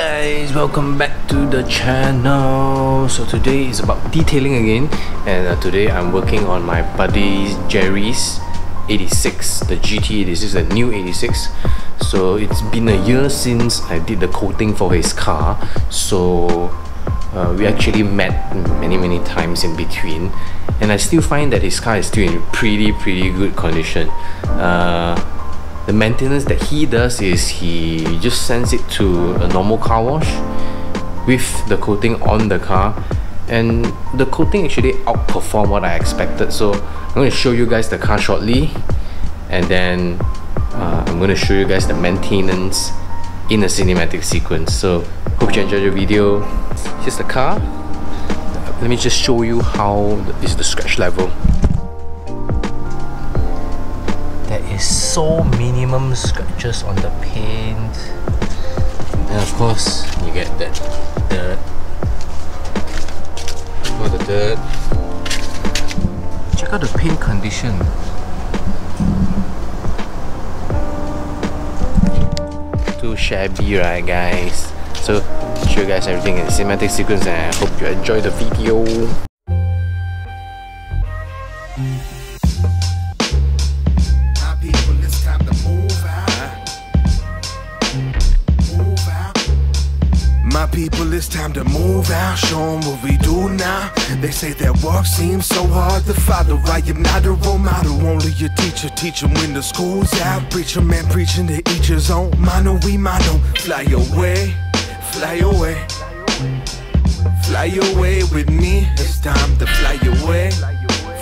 guys, welcome back to the channel. So today is about detailing again, and today I'm working on my buddy Jerry's 86, the GT86, the new 86. So it's been a year since I did the coating for his car, so we actually met many times in between, and I still find that his car is still in pretty good condition. The maintenance that he does is he just sends it to a normal car wash with the coating on the car, and the coating actually outperformed what I expected. So I'm going to show you guys the car shortly, and then I'm going to show you guys the maintenance in a cinematic sequence. So hope you enjoyed the video. Here's the car. Let me just show you how is the scratch level. There is so minimum scratches on the paint, and of course you get that dirt. For the dirt, check out the paint condition. Too shabby, right guys? So show you guys everything in cinematic sequence, and I hope you enjoy the video. My people, it's time to move out, show them what we do now. They say that work seems so hard to follow. I am not a role model, only a teacher. Teach them when the school's out. Preacher man preaching to each his own. Mano we mano, fly away, fly away. Fly away with me, it's time to fly away,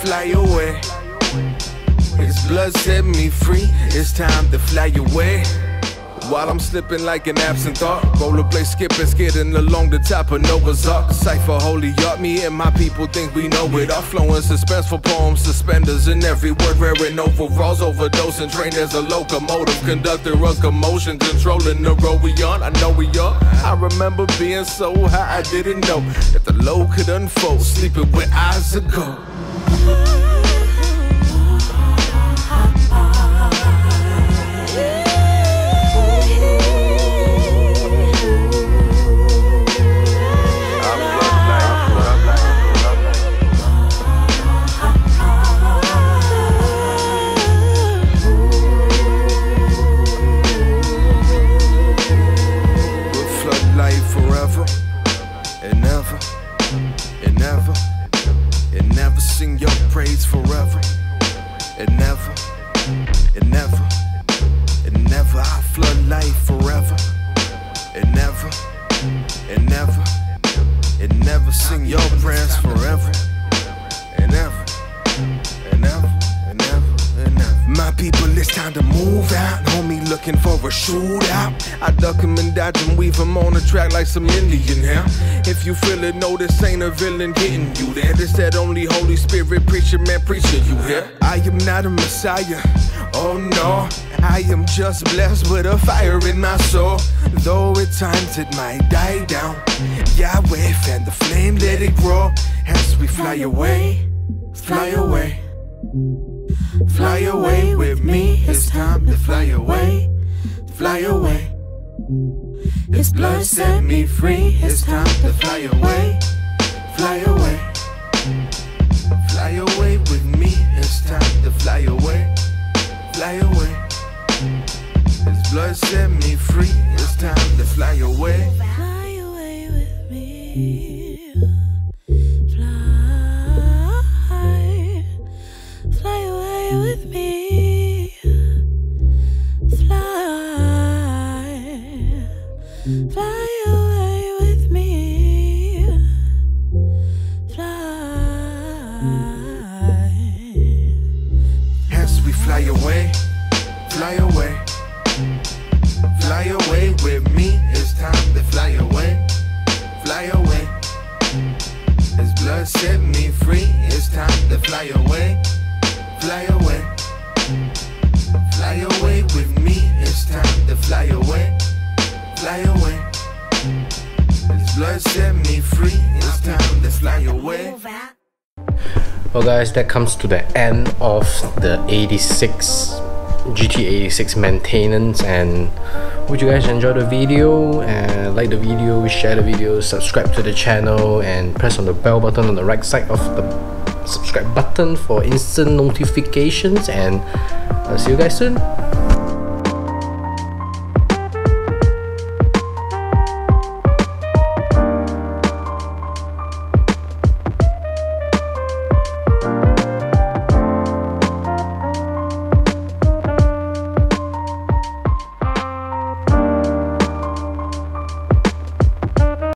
fly away. His blood set me free, it's time to fly away. While I'm slipping like an absent thought, rollerblade skipping, skidding along the top of Noah's Ark. Cypher holy art, me and my people think we know it all. Flowing suspenseful poems, suspenders in every word, wearing overalls, overdosing, trained as a locomotive, conductor of commotion, controlling the road we on. I know we are. I remember being so high, I didn't know that the low could unfold, sleeping with eyes ago. Sing your praise forever. It never, I flood life forever. It never, sing your prayers forever. It never. My people, it's time to move out. Homie looking for a shootout. I duck him and dodge him, weave him on the track like some Indian hair. If you feel it, know this ain't a villain getting you there. This that only Holy Spirit preacher, man, preacher, you hear? I am not a messiah, oh no. I am just blessed with a fire in my soul. Though at times it might die down, Yahweh, fan the flame, let it grow. As we fly away, fly away. Fly away with me, it's time to fly away, fly away. His blood set me free, it's time to fly away, fly away. Fly away with me, it's time to fly away, fly away. His blood set me free, it's time to fly away. Fly away with me. Fly away with me, fly away with me, fly. As we fly away, fly away, fly away with me, it's time to fly away, fly away. His blood set me free, it's time to fly away. Fly away, fly away with me, it's time to fly away, fly away. His blood set me free, it's time to fly away. Well guys, that comes to the end of the 86 GT86 maintenance. And would you guys enjoy the video, and like the video, share the video, subscribe to the channel, and press on the bell button on the right side of the subscribe button for instant notifications. And I'll see you guys soon.